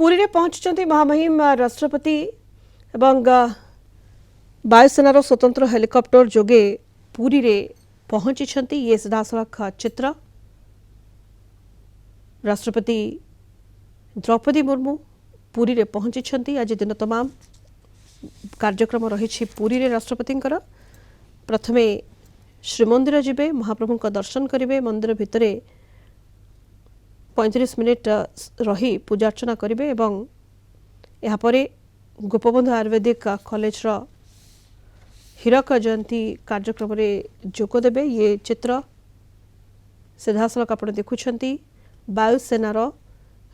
पुरी रे पहुंचुचंती महामहिम राष्ट्रपति एवं वायुसेनार स्वतंत्र हेलिकॉप्टर जोगे पुरी रे पहुंची ये सीधासलख चित्र। राष्ट्रपति द्रौपदी मुर्मू पुरी रे पहुंची आज दिन तमाम कार्यक्रम रही पुरी रे राष्ट्रपति प्रथमे श्रीमंदिर जिबे महाप्रभु का दर्शन करेंगे मंदिर भितर 35 मिनिट रही पूजा अर्चना करेंगे एवं यापर गोपबंधु आयुर्वेदिक कॉलेज हीरक जयंती कार्यक्रम जोगदेवे। ये चित्र सीधासलख आप देखुंट वायुसेनार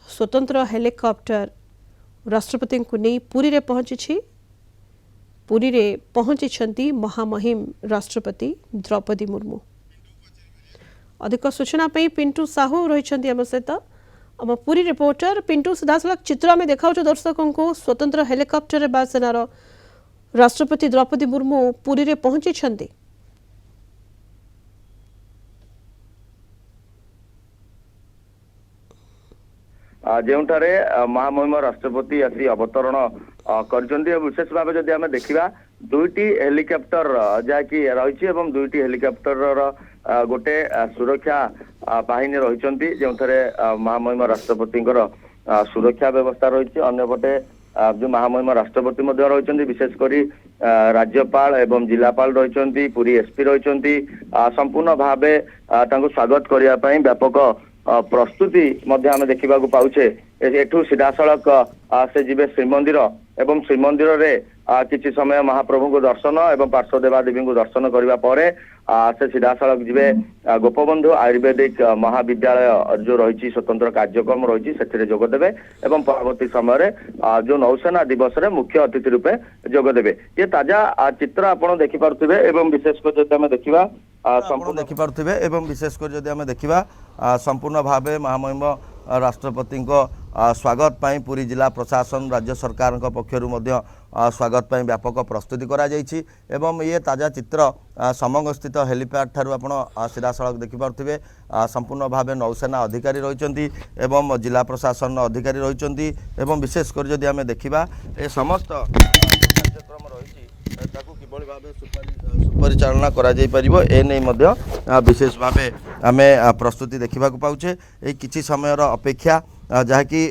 स्वतंत्र हेलिकॉप्टर राष्ट्रपति को नहीं पुरी रे पहुंची। पुरी रे पहुंची महामहिम राष्ट्रपति द्रौपदी मुर्मू। अधिक सूचना पे पिंटू साहू रही आम सहित आम पुरी रिपोर्टर पिंटू। सीधासलख चित्र आम देखा दर्शकों को स्वतंत्र हेलिकॉप्टर वायुसेनार राष्ट्रपति द्रौपदी मुर्मू पुरी रे पहुंची। जोठारे महामहिम राष्ट्रपति आसी अवतरण कर विशेष भाव जदि आम देखा दुईटी हेलिकॉप्टर जहाँकि रही दुईटी हेलिकॉप्टर गोटे सुरक्षा बाहिनी रही जो महामहिम राष्ट्रपति सुरक्षा व्यवस्था रही अंपटे जो महामहिम राष्ट्रपति रही विशेषकर राज्यपाल एवं जिलापाल रही पुरी एसपी रही संपूर्ण भाव स्वागत करने व्यापक प्रस्तुति आम देखा पाचे। एठू सीधासलख से जीवे श्रीमंदिर एवं श्रीमंदिर रे किछि समय महाप्रभु को दर्शन एवं पार्श्व देवादेवी को दर्शन करने पर से सीधासलख जीवे गोपबंधु आयुर्वेदिक महाविद्यालय जो रही स्वतंत्र कार्यक्रम रही से जोगदेवे एवं परवर्ती समय जो नौसेना दिवस रे मुख्य अतिथि रूपे जोगदेवे। ये ताजा चित्र आपड़ देखिपे एवं विशेषकर जब देखा संपूर्ण देखिपे एवं विशेषकर जब आम देखा संपूर्ण भाव महामहिम राष्ट्रपति स्वागत पाई पुरी जिला प्रशासन राज्य सरकार पक्षर स्वागत पाई व्यापक प्रस्तुति करा जायछि। एवं ये ताजा चित्र समंग स्थित हेलीपैड ठारू आपण सीधासलख देखिपे संपूर्ण भाव नौसेना अधिकारी रही एवं जिला प्रशासन अधिकारी रही एवं विशेषकर जदि आम देखा ए समस्त कार्यक्रम रही किभली भाव सुपरिचालना करा जाय परिबो ए नै मध्य विशेष भाव आम प्रस्तुति देखा पाउछे। ए किछि समयर अपेक्षा जहाँकि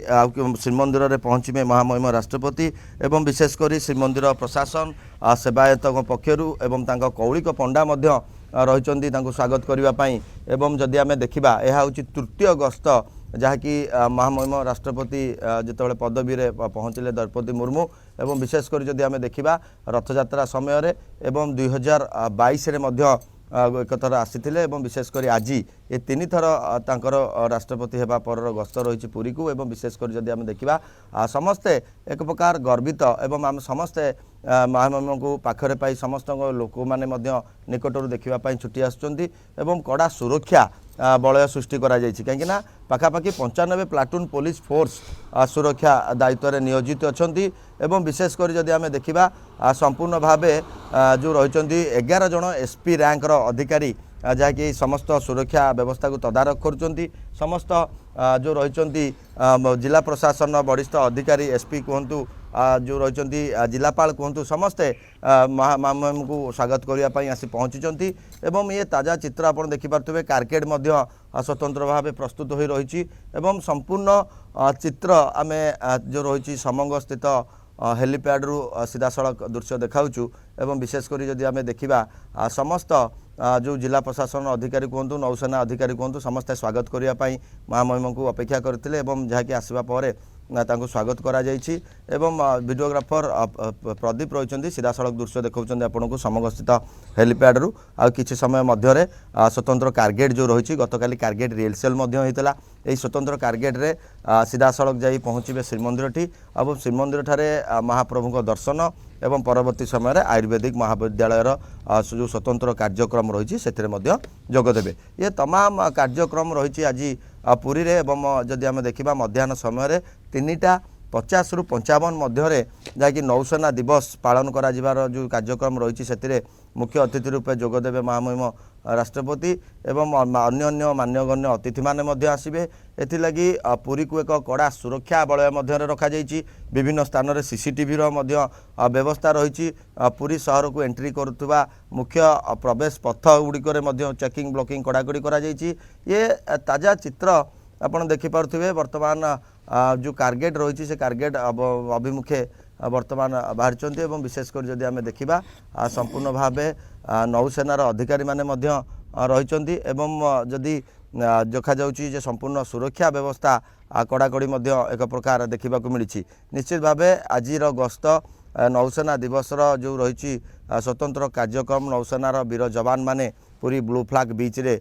श्रीमंदिर रे पहुँचे महामहिम राष्ट्रपति एवं विशेषकर श्रीमंदिर प्रशासन सेवायत पक्षर एवं तांका कौलिक पंडा रही स्वागत करने एवं जदि आम देखा यह हूँ तृतीय गस्त जहाँकि महामहिम राष्ट्रपति जिते पदवी रे पहुँचले द्रौपदी मुर्मू एवं विशेषकर जदि आम देखा रथयात्रा समय एवं 2022 एक थर आसीथिले एवं विशेषकर आज ये 3 थर तांकर राष्ट्रपति हेबा पर गस्त रही पुरी को एवं विशेषकर जदि आम देखा समस्ते एक प्रकार गर्वित एवं आम समस्ते महामहिम को पाखरे पाई समस्त लोक मैंने निकटर देखापी छुट्टी आसुच्चंती एवं कड़ा सुरक्षा बलय सृष्टि करा जायछि कहीं पाखापाखि 95 प्लाटून पुलिस फोर्स सुरक्षा दायित्व रे नियोजित अछंती एवं विशेषकर जदि आम देखा संपूर्ण भाव जो रही 11 जन एसपी रैंकर अधिकारी जहाँकि समस्त सुरक्षा व्यवस्था को तदारख करुँच समस्त जो रही जिला प्रशासन वरिष्ठ अधिकारी एसपी कहतु जो रही जिलापाल कहतु समस्ते महामहिम को स्वागत करने आसी पहुँची एवं ये ताजा चित्र आप देखिपे कारकेड स्वतंत्र भाव प्रस्तुत हो रही एवं संपूर्ण चित्र आम जो रही समंग स्थित हेलीपैड रु सीधासलख दृश्य देखाऊँ एवं विशेषकर जदि आम देखा समस्त जो जिला प्रशासन अधिकारी कहतु नौसेना अधिकारी कहतु समस्ते स्वागत करने महामहिम को अपेक्षा करते जहाँकि आसवा पर स्वागत करा जायछि एवं वीडियोग्राफर प्रदीप रही सीधासलख दृश्य देखा आपको समगस्थित हेलीपैड रु आ किछि समय मध्य स्वतंत्र कारगेट जो रही गतकाली कारगेट रिहर्सल होता यही स्वतंत्र कारगेट रे सीधासलख जाई पहुँचे श्रीमंदिर टी और श्रीमंदिर ठारे महाप्रभु को दर्शन एवं परवर्ती समय आयुर्वेदिक महाविद्यालय जो स्वतंत्र कार्यक्रम रही से जोगदेवे। ये तमाम कार्यक्रम रही आज पुरी रे एवं जदि आम देखा मध्याह्न समय 3टा 50 ରୁ 55 ମଧ୍ୟରେ ଯାହାକି ନୌसेना दिवस पालन करा जिबार जो कार्यक्रम रही से मुख्य अतिथि रूपे जोगदेवे महामहिम राष्ट्रपति एवं अन्य अन्य मान्यगण्य अतिथि माने आसबे एथिलागी पुरी को एक कड़ा सुरक्षा बलय मध्य रखा जाइछि। विभिन्न स्थान में सीसीटीवी व्यवस्था रही पुरी शहर को एंट्री करुवा मुख्य प्रवेश पथ गुड़िक चेकिंग ब्लॉकिंग कड़ाकड़ी करा जाइछि। ये ताजा चित्र आपण देखिपे वर्तमान जो कारगेट रही से कारगेट अभिमुखे वर्तमान बाहरी एवं विशेषकर जदि आम देखा संपूर्ण भाव नौसेनार अधिकारी माने रही एवं जदि देखा जाउछि जे संपूर्ण सुरक्षा व्यवस्था कड़ाकड़ी एक प्रकार देखा मिली। निश्चित भाव आज गस्त नौसेना दिवसर जो रही स्वतंत्र कार्यक्रम नौसेनार वीर जवान माने पूरी ब्लू फ्लैग बीच रे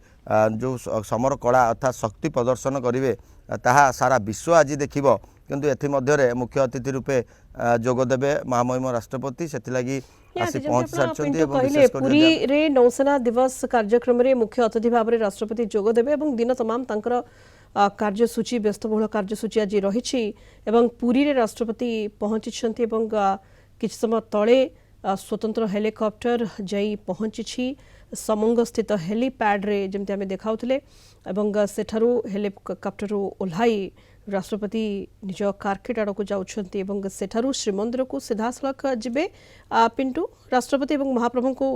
जो समर कला अर्थात शक्ति प्रदर्शन करेंगे ताहा सारा विश्व आज देखिबो किंतु एथि मध्यरे मुख्य अतिथि रूपे जोगदेवे महामहिम राष्ट्रपति सेथिलागी आसी पहुंच सारछन्ती एवं विशेषकर पुरी रे नौसेना दिवस कार्यक्रम रे मुख्य अतिथि भाव में राष्ट्रपति जोगदेवे एवं दिन तमाम तांकर कार्यसूची व्यस्तबहुल कार्यसूची आज रही एवं पुरी रे राष्ट्रपति पहुंची एवं किछ समय तले स्वतंत्र हेलिकॉप्टर जाई पहुंची समंग स्थित हेलीपैड रे जमते आमे देखाउथले एवं सेठारु हेलिकॉप्टर ओल्हाई राष्ट्रपति निज कारखेट आड़क जाउछन्ती एवं सेठारु श्रीमंदिर को सीधा सड़क जिबे पिंटू राष्ट्रपति एवं महाप्रभु को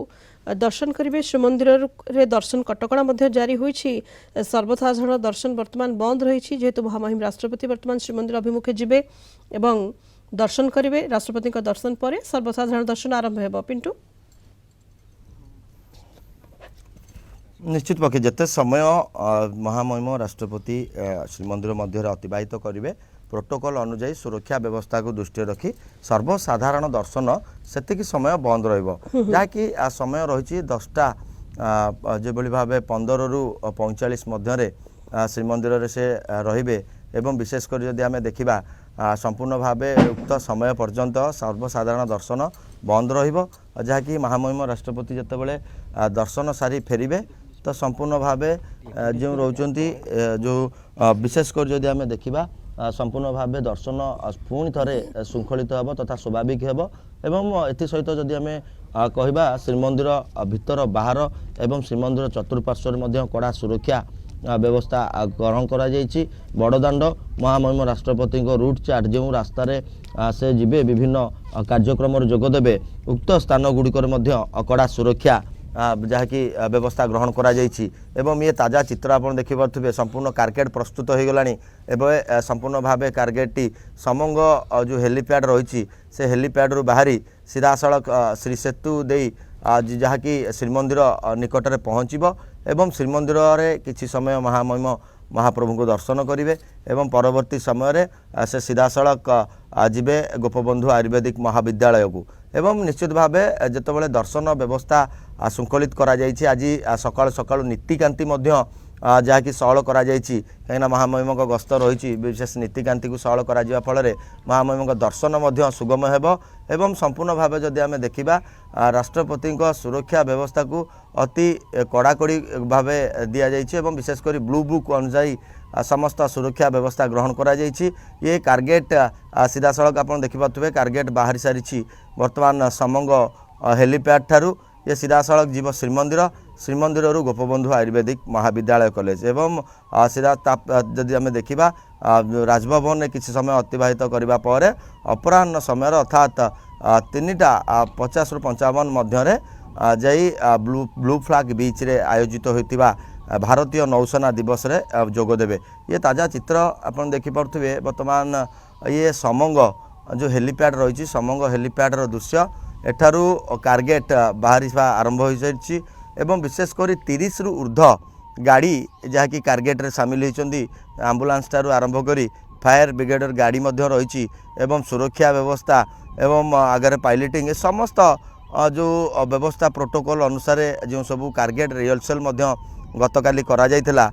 दर्शन करेंगे। श्रीमंदिर रे दर्शन कटकणा मध्य जारी होईछि। सर्वसाधारण दर्शन वर्तमान बंद रही जेहेतु महामहिम राष्ट्रपति वर्तमान श्रीमंदिर अभिमुखे जिबे एवं दर्शन करेंगे। राष्ट्रपति दर्शन पर सर्वसाधारण दर्शन आरंभ हेबो। पिंटू निश्चित पक्षे जिते समय महामहिम राष्ट्रपति श्रीमंदिर मध्य अतिबाहित करेंगे प्रोटोकॉल अनुजाई सुरक्षा व्यवस्था को दृष्टि रखी सर्वसाधारण दर्शन सेतिकी समय बंद रहिबो जहाँकि समय रही 10टा जो भाव 15 ରୁ 45 मध्य श्रीमंदिर से रहिबे एवं विशेषकर जदि आम देखा संपूर्ण भाव उक्त समय पर्यंत सर्वसाधारण दर्शन बंद रहिबो जहाँकि महामहिम राष्ट्रपति जितेबाला दर्शन सारी फेरिबे तो संपूर्ण भाव जो रोचंती जो विशेषकर जदि आम देखा संपूर्ण भाव दर्शन पुणी थे श्रृंखलित हेब तथा स्वाभाविक हेब एवं एसहित जदि आम कहवा श्रीमंदिर भितर बाहर एवं श्रीमंदिर चतुर्पार्श्वर कड़ा सुरक्षा व्यवस्था ग्रहण करा जाइछि। बड़दाण्ड महामहिम राष्ट्रपति रूट चार्ट जो रास्तार से जीवे विभिन्न कार्यक्रम जोगदेवे उक्त स्थान गुड़िकर कड़ा सुरक्षा जहाँकि व्यवस्था ग्रहण करा जाइछि एवं ये ताजा चित्र आप देखिपे संपूर्ण कारगेट प्रस्तुत हो गलानी एवं संपूर्ण भाव कारगेटी समंग जो हेलीपैड रही से हेलीपैड रु बाहरी सीधा सड़क श्री सेतु दे जहाँकि श्रीमंदिर निकट में पहुँचब एवं श्रीमंदिर रे किछि समय महामहिम महाप्रभु को दर्शन करेंगे एवं परवर्ती समय से सीधा सड़क जीवे गोपबंधु आयुर्वेदिक महाविद्यालय को एवं निश्चित भाव जितेबाला दर्शन व्यवस्था श्रृंखलित करा जाइछि। आज सकाळ सकाळ नीतिकांति जहाँकि सहल करा जाइछि कहीं महामहिम गस्त रही विशेष नीतिकांति को सहल करा जिबा फल महामहिम दर्शन सुगम हेब एवं संपूर्ण भाव जदि आम देखा राष्ट्रपति सुरक्षा व्यवस्था को अति कड़ाकड़ी भाव दि जाइछि एवं विशेषकर ब्लू बुक अनुसार समस्त सुरक्षा व्यवस्था ग्रहण करा जाइछि। ये कारगेट सीधा सड़क आप देखिपे कारगेट बाहरी सारी वर्तमान समंग हेलीपैड ठारू ये सीधा सड़क जीव श्रीमंदिर गोपबंधु आयुर्वेदिक महाविद्यालय कॉलेज एवं सीधा जदि आम देखा राजभवन में किसी समय अतिबाहित करने पर अपराह्न समय अर्थात 3टा 50 ରୁ 55 मध्य जाई ब्लू फ्लैग बीच रे आयोजित होता भारतीय नौसेना दिवस रे जोगदेवे। ये ताजा चित्र आप देखिपे वर्तमान ये समंग जो हेलीपैड रही समंग हेलीपैड दृश्य एठारू कारगेट बाहरी आरंभ हो सारी एवं विशेषकर 30 ରୁ ऊर्ध्व गाड़ी जहाँकि कारगेट रे सामिल होती आम्बुलांस ठारू आरंभ करी फायर ब्रिगेडर गाड़ी रही एवं सुरक्षा व्यवस्था एवं आगे पायलटिंग समस्त जो व्यवस्था प्रोटोकॉल अनुसार जो सब कारगेट रिहर्सल गतकाली करा जायथिला